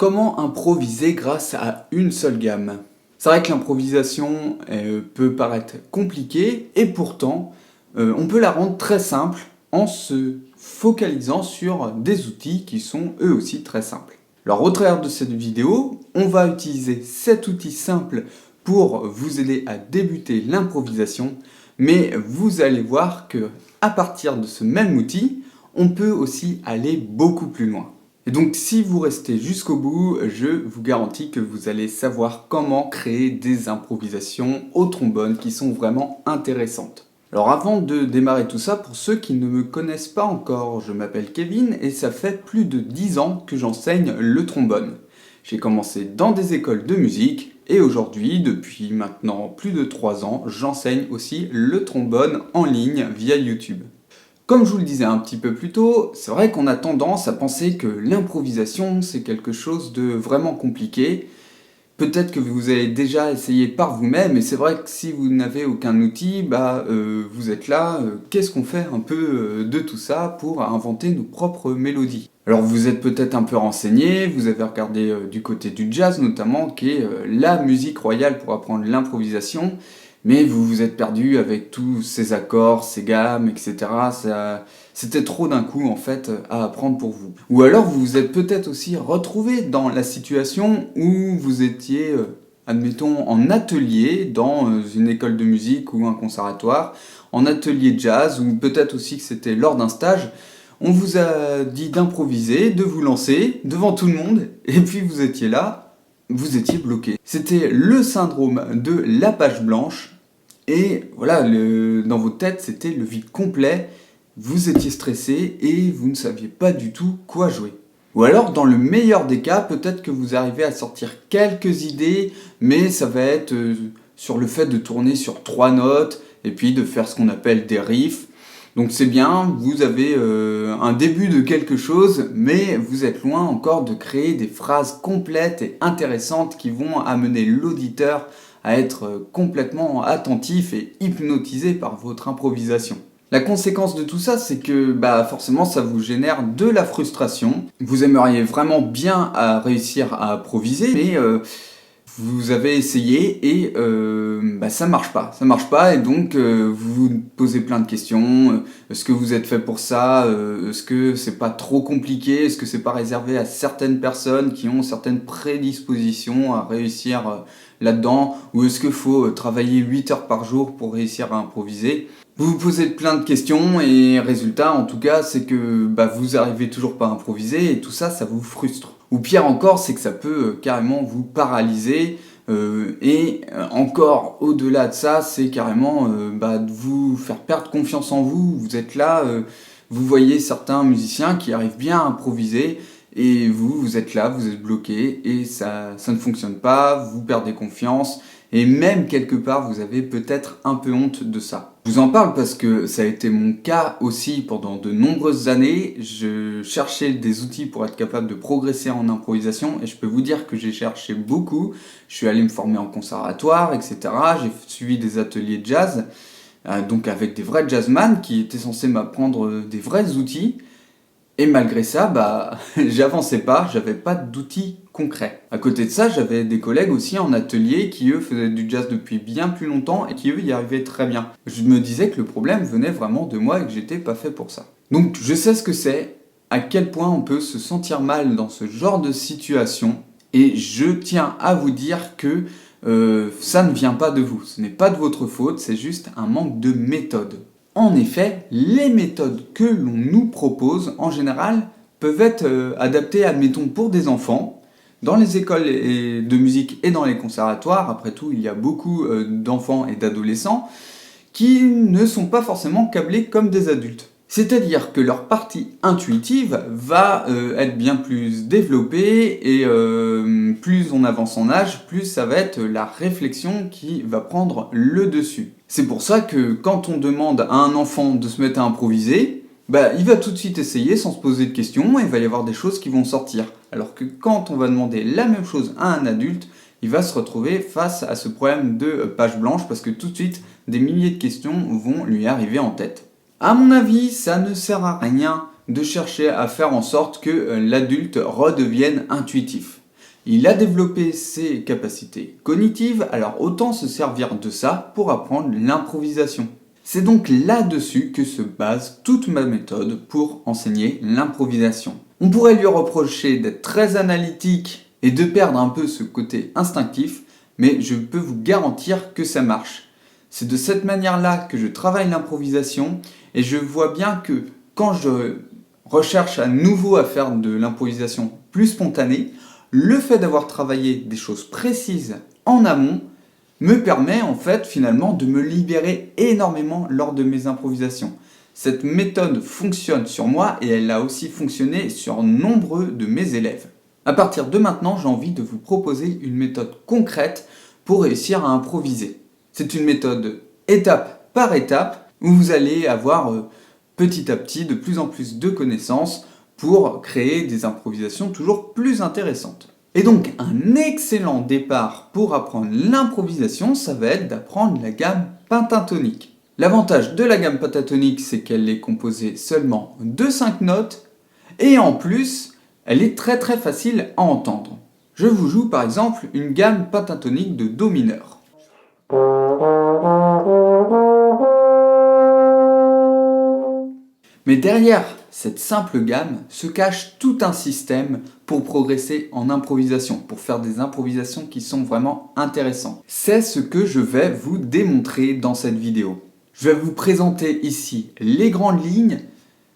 Comment improviser grâce à une seule gamme? C'est vrai que l'improvisation peut paraître compliquée et pourtant on peut la rendre très simple en se focalisant sur des outils qui sont eux aussi très simples. Alors au travers de cette vidéo, on va utiliser cet outil simple pour vous aider à débuter l'improvisation, mais vous allez voir que à partir de ce même outil, on peut aussi aller beaucoup plus loin. Et donc si vous restez jusqu'au bout, je vous garantis que vous allez savoir comment créer des improvisations au trombone qui sont vraiment intéressantes. Alors avant de démarrer tout ça, pour ceux qui ne me connaissent pas encore, je m'appelle Kevin et ça fait plus de 10 ans que j'enseigne le trombone. J'ai commencé dans des écoles de musique et aujourd'hui, depuis maintenant plus de 3 ans, j'enseigne aussi le trombone en ligne via YouTube. Comme je vous le disais un petit peu plus tôt, c'est vrai qu'on a tendance à penser que l'improvisation c'est quelque chose de vraiment compliqué. Peut-être que vous avez déjà essayé par vous-même, et c'est vrai que si vous n'avez aucun outil, vous êtes là, qu'est-ce qu'on fait un peu de tout ça pour inventer nos propres mélodies? Alors vous êtes peut-être un peu renseigné, vous avez regardé du côté du jazz notamment, qui est la musique royale pour apprendre l'improvisation, mais vous vous êtes perdu avec tous ces accords, ces gammes, etc. C'était trop d'un coup en fait à apprendre pour vous. Ou alors vous vous êtes peut-être aussi retrouvé dans la situation où vous étiez, admettons, en atelier dans une école de musique ou un conservatoire, en atelier jazz, ou peut-être aussi que c'était lors d'un stage. On vous a dit d'improviser, de vous lancer devant tout le monde, et puis vous étiez là, vous étiez bloqué. C'était le syndrome de la page blanche, et voilà, dans vos têtes, c'était le vide complet, vous étiez stressé et vous ne saviez pas du tout quoi jouer. Ou alors, dans le meilleur des cas, peut-être que vous arrivez à sortir quelques idées, mais ça va être sur le fait de tourner sur 3 notes, et puis de faire ce qu'on appelle des riffs. Donc c'est bien, vous avez un début de quelque chose, mais vous êtes loin encore de créer des phrases complètes et intéressantes qui vont amener l'auditeur à être complètement attentif et hypnotisé par votre improvisation. La conséquence de tout ça, c'est que forcément ça vous génère de la frustration. Vous aimeriez vraiment bien réussir à improviser, mais vous avez essayé et ça marche pas. Ça marche pas et donc vous vous posez plein de questions. Est-ce que vous êtes fait pour ça? Est-ce que c'est pas trop compliqué? Est-ce que c'est pas réservé à certaines personnes qui ont certaines prédispositions à réussir là-dedans? Ou est-ce qu'il faut travailler 8 heures par jour pour réussir à improviser? Vous vous posez plein de questions et résultat en tout cas c'est que vous arrivez toujours pas à improviser et tout ça, ça vous frustre. Ou pire encore, c'est que ça peut carrément vous paralyser encore au-delà de ça, c'est carrément de vous faire perdre confiance en vous. Vous êtes là, vous voyez certains musiciens qui arrivent bien à improviser et vous êtes là, vous êtes bloqué et ça ne fonctionne pas, vous perdez confiance. Et même quelque part, vous avez peut-être un peu honte de ça. Je vous en parle parce que ça a été mon cas aussi pendant de nombreuses années. Je cherchais des outils pour être capable de progresser en improvisation et je peux vous dire que j'ai cherché beaucoup. Je suis allé me former en conservatoire, etc. J'ai suivi des ateliers de jazz, donc avec des vrais jazzman qui étaient censés m'apprendre des vrais outils. Et malgré ça, j'avançais pas, j'avais pas d'outils concrets. À côté de ça, j'avais des collègues aussi en atelier qui eux faisaient du jazz depuis bien plus longtemps et qui eux y arrivaient très bien. Je me disais que le problème venait vraiment de moi et que j'étais pas fait pour ça. Donc je sais ce que c'est, à quel point on peut se sentir mal dans ce genre de situation et je tiens à vous dire que ça ne vient pas de vous, ce n'est pas de votre faute, c'est juste un manque de méthode. En effet, les méthodes que l'on nous propose, en général, peuvent être adaptées, admettons, pour des enfants, dans les écoles de musique et dans les conservatoires. Après tout, il y a beaucoup d'enfants et d'adolescents qui ne sont pas forcément câblés comme des adultes. C'est-à-dire que leur partie intuitive va être bien plus développée et plus on avance en âge, plus ça va être la réflexion qui va prendre le dessus. C'est pour ça que quand on demande à un enfant de se mettre à improviser, il va tout de suite essayer sans se poser de questions et il va y avoir des choses qui vont sortir. Alors que quand on va demander la même chose à un adulte, il va se retrouver face à ce problème de page blanche parce que tout de suite, des milliers de questions vont lui arriver en tête. À mon avis, ça ne sert à rien de chercher à faire en sorte que l'adulte redevienne intuitif. Il a développé ses capacités cognitives, alors autant se servir de ça pour apprendre l'improvisation. C'est donc là-dessus que se base toute ma méthode pour enseigner l'improvisation. On pourrait lui reprocher d'être très analytique et de perdre un peu ce côté instinctif, mais je peux vous garantir que ça marche. C'est de cette manière-là que je travaille l'improvisation et je vois bien que quand je recherche à nouveau à faire de l'improvisation plus spontanée, le fait d'avoir travaillé des choses précises en amont me permet en fait finalement de me libérer énormément lors de mes improvisations. Cette méthode fonctionne sur moi et elle a aussi fonctionné sur nombreux de mes élèves. À partir de maintenant, j'ai envie de vous proposer une méthode concrète pour réussir à improviser. C'est une méthode étape par étape où vous allez avoir petit à petit de plus en plus de connaissances pour créer des improvisations toujours plus intéressantes. Et donc un excellent départ pour apprendre l'improvisation, ça va être d'apprendre la gamme pentatonique. L'avantage de la gamme pentatonique, c'est qu'elle est composée seulement de 5 notes et en plus, elle est très très facile à entendre. Je vous joue par exemple une gamme pentatonique de Do mineur. Mais derrière cette simple gamme se cache tout un système pour progresser en improvisation, pour faire des improvisations qui sont vraiment intéressantes. C'est ce que je vais vous démontrer dans cette vidéo. Je vais vous présenter ici les grandes lignes,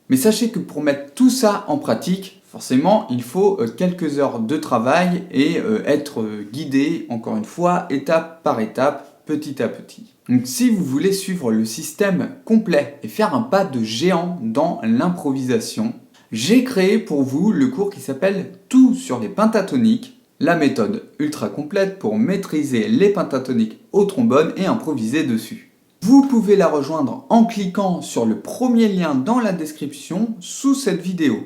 mais sachez que pour mettre tout ça en pratique, forcément, il faut quelques heures de travail et être guidé, encore une fois, étape par étape, petit à petit. Donc si vous voulez suivre le système complet et faire un pas de géant dans l'improvisation, j'ai créé pour vous le cours qui s'appelle Tout sur les pentatoniques, la méthode ultra complète pour maîtriser les pentatoniques au trombone et improviser dessus. Vous pouvez la rejoindre en cliquant sur le premier lien dans la description sous cette vidéo.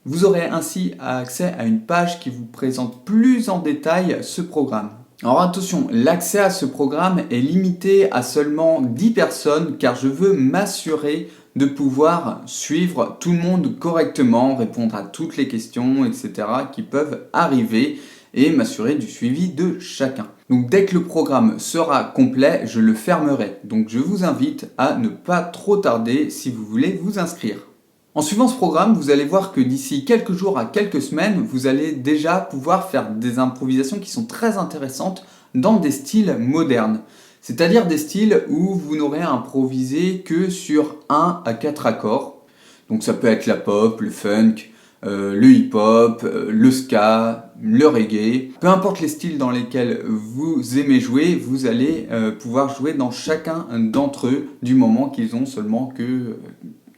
Vous aurez ainsi accès à une page qui vous présente plus en détail ce programme. Alors attention, l'accès à ce programme est limité à seulement 10 personnes car je veux m'assurer de pouvoir suivre tout le monde correctement, répondre à toutes les questions, etc. qui peuvent arriver et m'assurer du suivi de chacun. Donc dès que le programme sera complet, je le fermerai. Donc je vous invite à ne pas trop tarder si vous voulez vous inscrire. En suivant ce programme, vous allez voir que d'ici quelques jours à quelques semaines, vous allez déjà pouvoir faire des improvisations qui sont très intéressantes dans des styles modernes. C'est-à-dire des styles où vous n'aurez à improviser que sur 1 à 4 accords. Donc ça peut être la pop, le funk, le hip-hop, le ska, le reggae. Peu importe les styles dans lesquels vous aimez jouer, vous allez pouvoir jouer dans chacun d'entre eux du moment qu'ils ont seulement que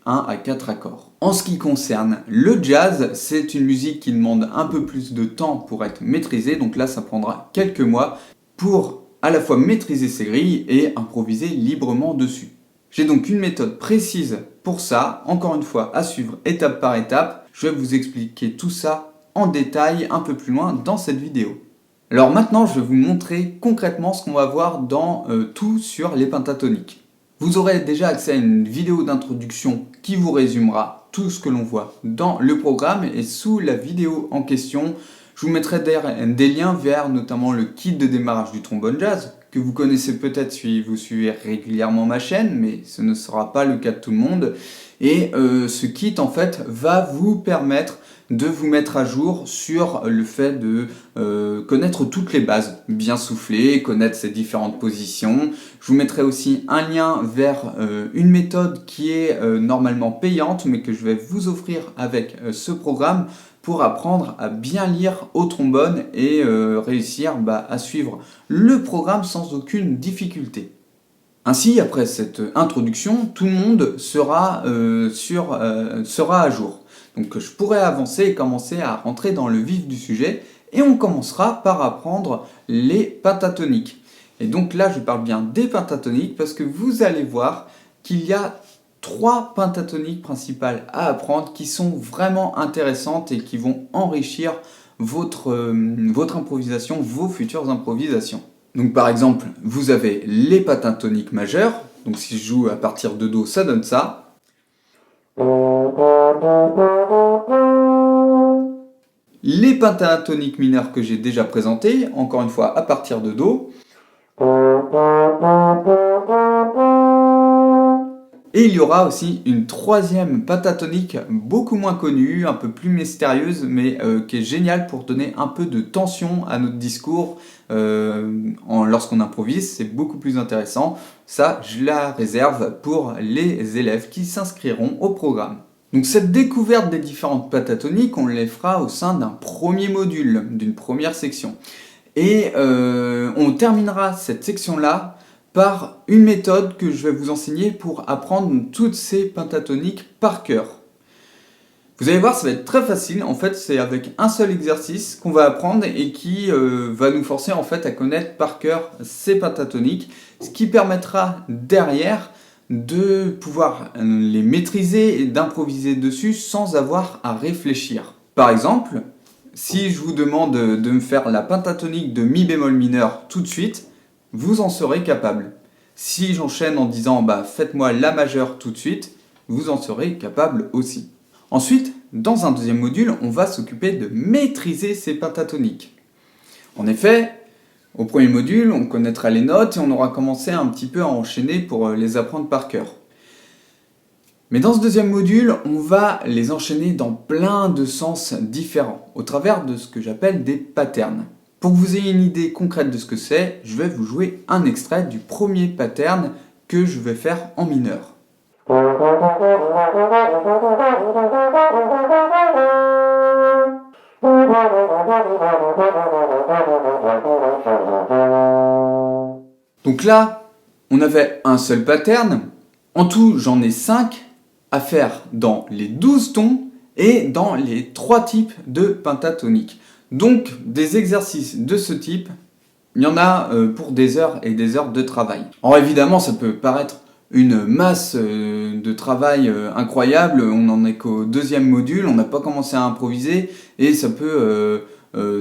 1 à 4 accords. En ce qui concerne le jazz, c'est une musique qui demande un peu plus de temps pour être maîtrisée, donc là ça prendra quelques mois pour à la fois maîtriser ces grilles et improviser librement dessus. J'ai donc une méthode précise pour ça, encore une fois à suivre étape par étape. Je vais vous expliquer tout ça en détail un peu plus loin dans cette vidéo. Alors maintenant je vais vous montrer concrètement ce qu'on va voir dans tout sur les pentatoniques. Vous aurez déjà accès à une vidéo d'introduction qui vous résumera tout ce que l'on voit dans le programme et sous la vidéo en question, je vous mettrai des liens vers notamment le kit de démarrage du trombone jazz que vous connaissez peut-être si vous suivez régulièrement ma chaîne, mais ce ne sera pas le cas de tout le monde. Et ce kit en fait va vous permettre de vous mettre à jour sur le fait de connaître toutes les bases, bien souffler, connaître ses différentes positions. Je vous mettrai aussi un lien vers une méthode qui est normalement payante, mais que je vais vous offrir avec ce programme pour apprendre à bien lire au trombone et réussir à suivre le programme sans aucune difficulté. Ainsi, après cette introduction, tout le monde sera à jour. Donc je pourrais avancer et commencer à rentrer dans le vif du sujet et on commencera par apprendre les pentatoniques. Et donc là, je parle bien des pentatoniques parce que vous allez voir qu'il y a 3 pentatoniques principales à apprendre qui sont vraiment intéressantes et qui vont enrichir votre improvisation, vos futures improvisations. Donc par exemple, vous avez les pentatoniques majeures. Donc si je joue à partir de Do, ça donne ça. les pentatoniques mineurs que j'ai déjà présentés, encore une fois à partir de Do. Et il y aura aussi une troisième pentatonique beaucoup moins connue, un peu plus mystérieuse, mais qui est géniale pour donner un peu de tension à notre discours lorsqu'on improvise. C'est beaucoup plus intéressant. Ça, je la réserve pour les élèves qui s'inscriront au programme. Donc cette découverte des différentes pentatoniques, on les fera au sein d'un premier module, d'une première section. Et on terminera cette section-là par une méthode que je vais vous enseigner pour apprendre toutes ces pentatoniques par cœur. Vous allez voir, ça va être très facile. En fait, c'est avec un seul exercice qu'on va apprendre et qui va nous forcer en fait à connaître par cœur ces pentatoniques, ce qui permettra derrière de pouvoir les maîtriser et d'improviser dessus sans avoir à réfléchir. Par exemple, si je vous demande de me faire la pentatonique de mi bémol mineur tout de suite, vous en serez capable. Si j'enchaîne en disant faites-moi la majeure tout de suite, vous en serez capable aussi. Ensuite, dans un deuxième module, on va s'occuper de maîtriser ces pentatoniques. En effet, au premier module, on connaîtra les notes et on aura commencé un petit peu à enchaîner pour les apprendre par cœur. Mais dans ce deuxième module, on va les enchaîner dans plein de sens différents, au travers de ce que j'appelle des patterns. Pour que vous ayez une idée concrète de ce que c'est, je vais vous jouer un extrait du premier pattern que je vais faire en mineur. Donc là, on avait un seul pattern. En tout, j'en ai 5 à faire dans les 12 tons et dans les 3 types de pentatoniques. Donc, des exercices de ce type, il y en a pour des heures et des heures de travail. Alors évidemment, ça peut paraître une masse de travail incroyable, on n'en est qu'au deuxième module, on n'a pas commencé à improviser et ça peut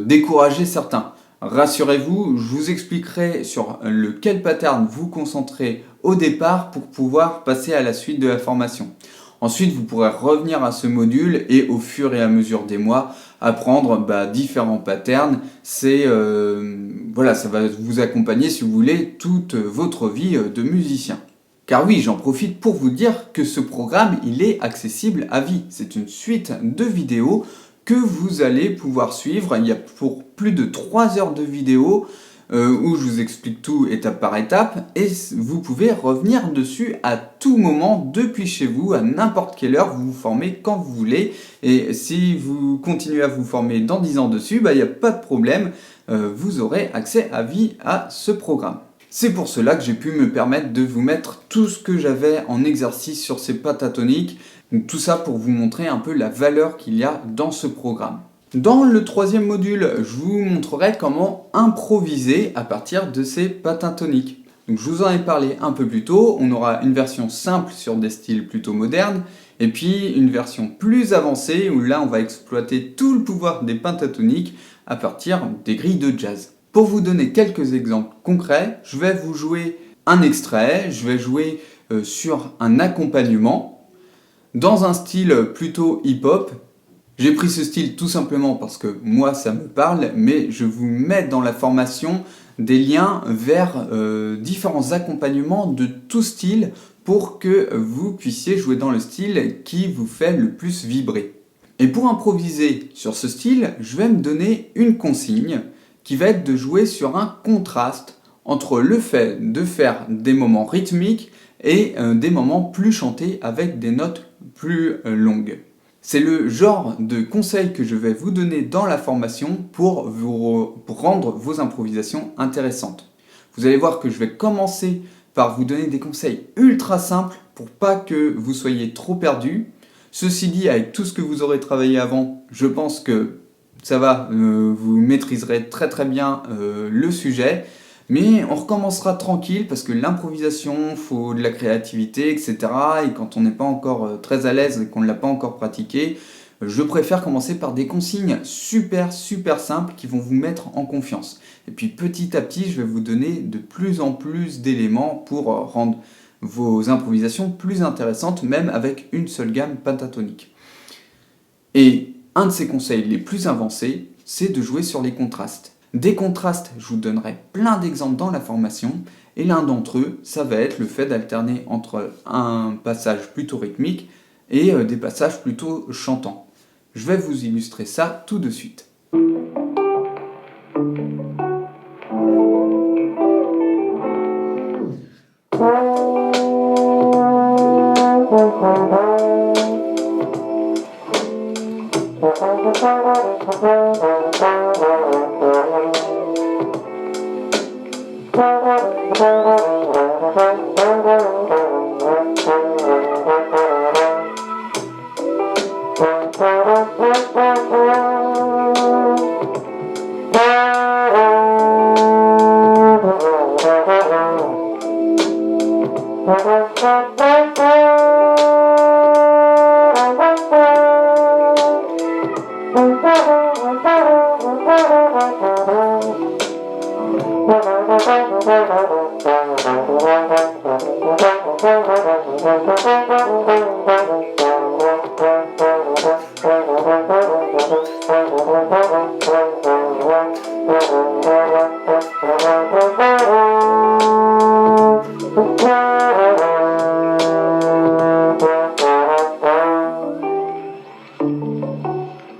décourager certains. Rassurez-vous, je vous expliquerai sur lequel pattern vous concentrer au départ pour pouvoir passer à la suite de la formation. Ensuite, vous pourrez revenir à ce module et au fur et à mesure des mois, apprendre différents patterns. Voilà, ça va vous accompagner, si vous voulez, toute votre vie de musicien. Car oui, j'en profite pour vous dire que ce programme, il est accessible à vie. C'est une suite de vidéos que vous allez pouvoir suivre. Il y a pour plus de 3 heures de vidéos où je vous explique tout étape par étape et vous pouvez revenir dessus à tout moment depuis chez vous, à n'importe quelle heure, vous vous formez quand vous voulez et si vous continuez à vous former dans 10 ans dessus, il n'y a pas de problème, vous aurez accès à vie à ce programme. C'est pour cela que j'ai pu me permettre de vous mettre tout ce que j'avais en exercice sur ces pentatoniques, donc tout ça pour vous montrer un peu la valeur qu'il y a dans ce programme. Dans le troisième module, je vous montrerai comment improviser à partir de ces pentatoniques. Donc, je vous en ai parlé un peu plus tôt, on aura une version simple sur des styles plutôt modernes, et puis une version plus avancée où là on va exploiter tout le pouvoir des pentatoniques à partir des grilles de jazz. Pour vous donner quelques exemples concrets, je vais vous jouer un extrait, je vais jouer sur un accompagnement dans un style plutôt hip-hop. J'ai pris ce style tout simplement parce que moi ça me parle, mais je vous mets dans la formation des liens vers différents accompagnements de tout style pour que vous puissiez jouer dans le style qui vous fait le plus vibrer. Et pour improviser sur ce style, je vais me donner une consigne qui va être de jouer sur un contraste entre le fait de faire des moments rythmiques et des moments plus chantés avec des notes plus longues. C'est le genre de conseils que je vais vous donner dans la formation pour rendre vos improvisations intéressantes. Vous allez voir que je vais commencer par vous donner des conseils ultra simples pour pas que vous soyez trop perdus. Ceci dit, avec tout ce que vous aurez travaillé avant, je pense que ça va, vous maîtriserez très très bien le sujet. Mais on recommencera tranquille parce que l'improvisation, il faut de la créativité, etc. Et quand on n'est pas encore très à l'aise et qu'on ne l'a pas encore pratiqué, je préfère commencer par des consignes super simples qui vont vous mettre en confiance. Et puis petit à petit, je vais vous donner de plus en plus d'éléments pour rendre vos improvisations plus intéressantes, même avec une seule gamme pentatonique. Et Un de ces conseils les plus avancés, c'est de jouer sur les contrastes. Des contrastes, je vous donnerai plein d'exemples dans la formation, et l'un d'entre eux, ça va être le fait d'alterner entre un passage plutôt rythmique et des passages plutôt chantants. Je vais vous illustrer ça tout de suite.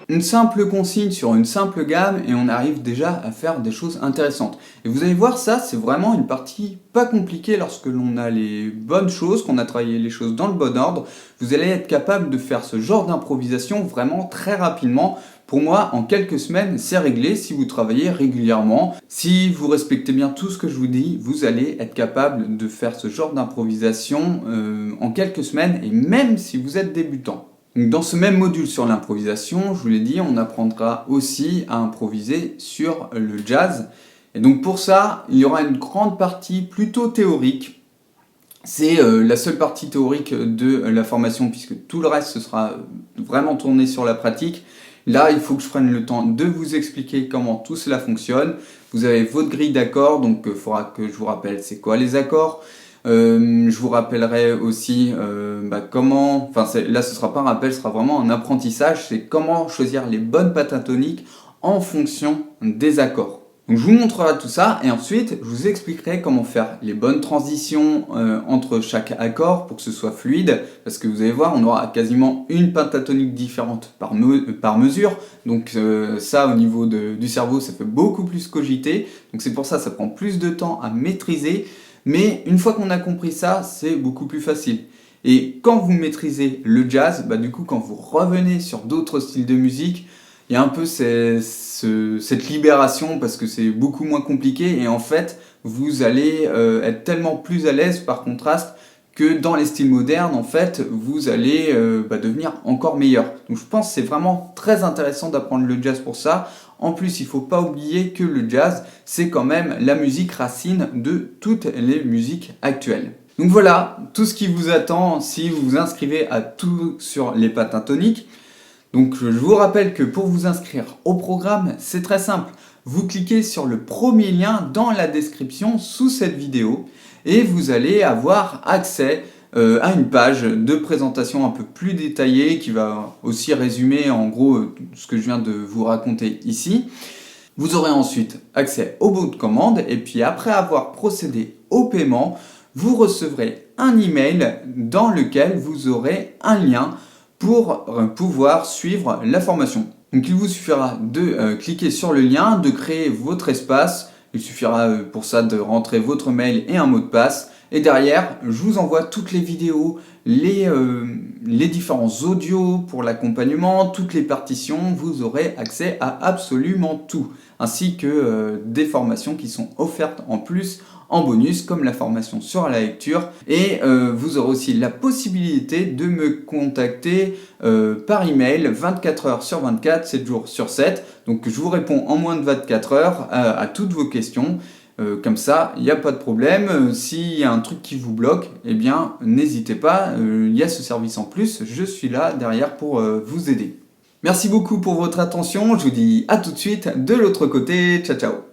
Une simple consigne sur une simple gamme et on arrive déjà à faire des choses intéressantes. Et vous allez voir, ça c'est vraiment une partie pas compliquée lorsque l'on a les bonnes choses, qu'on a travaillé les choses dans le bon ordre. Vous allez être capable de faire ce genre d'improvisation vraiment très rapidement. Pour moi, en quelques semaines, c'est réglé si vous travaillez régulièrement. Si vous respectez bien tout ce que je vous dis, vous allez être capable de faire ce genre d'improvisation en quelques semaines et même si vous êtes débutant. Dans ce même module sur l'improvisation, je vous l'ai dit, on apprendra aussi à improviser sur le jazz. Et donc pour ça, il y aura une grande partie plutôt théorique. C'est la seule partie théorique de la formation puisque tout le reste ce sera vraiment tourné sur la pratique. Là, il faut que je prenne le temps de vous expliquer comment tout cela fonctionne. Vous avez votre grille d'accords, donc il faudra que je vous rappelle c'est quoi les accords. Je vous rappellerai aussi comment, là ce sera pas un rappel, ce sera vraiment un apprentissage, c'est comment choisir les bonnes pentatoniques en fonction des accords. Donc je vous montrerai tout ça et ensuite je vous expliquerai comment faire les bonnes transitions entre chaque accord pour que ce soit fluide, parce que vous allez voir, on aura quasiment une pentatonique différente par mesure, donc ça au niveau du cerveau ça fait beaucoup plus cogiter, donc c'est pour ça ça prend plus de temps à maîtriser. Mais une fois qu'on a compris ça, c'est beaucoup plus facile. Et quand vous maîtrisez le jazz, du coup quand vous revenez sur d'autres styles de musique, il y a un peu cette libération parce que c'est beaucoup moins compliqué et en fait vous allez être tellement plus à l'aise par contraste que dans les styles modernes en fait vous allez devenir encore meilleur. Donc je pense que c'est vraiment très intéressant d'apprendre le jazz pour ça. En plus, il ne faut pas oublier que le jazz, c'est quand même la musique racine de toutes les musiques actuelles. Donc voilà, tout ce qui vous attend si vous vous inscrivez à tout sur les pentatoniques. Donc je vous rappelle que pour vous inscrire au programme, c'est très simple. Vous cliquez sur le premier lien dans la description sous cette vidéo et vous allez avoir accès à une page de présentation un peu plus détaillée qui va aussi résumer en gros ce que je viens de vous raconter ici. Vous aurez ensuite accès au bon de commande et puis après avoir procédé au paiement, vous recevrez un email dans lequel vous aurez un lien pour pouvoir suivre la formation. Donc il vous suffira de cliquer sur le lien, de créer votre espace. Il suffira pour ça de rentrer votre mail et un mot de passe. Et derrière, je vous envoie toutes les vidéos, les différents audios pour l'accompagnement, toutes les partitions. Vous aurez accès à absolument tout, ainsi que des formations qui sont offertes en plus, en bonus, comme la formation sur la lecture. Et vous aurez aussi la possibilité de me contacter par email 24 heures sur 24, 7 jours sur 7. Donc je vous réponds en moins de 24 heures à toutes vos questions. Comme ça, il n'y a pas de problème. S'il y a un truc qui vous bloque, eh bien, n'hésitez pas, il y a ce service en plus. Je suis là derrière pour vous aider. Merci beaucoup pour votre attention. Je vous dis à tout de suite de l'autre côté. Ciao, ciao.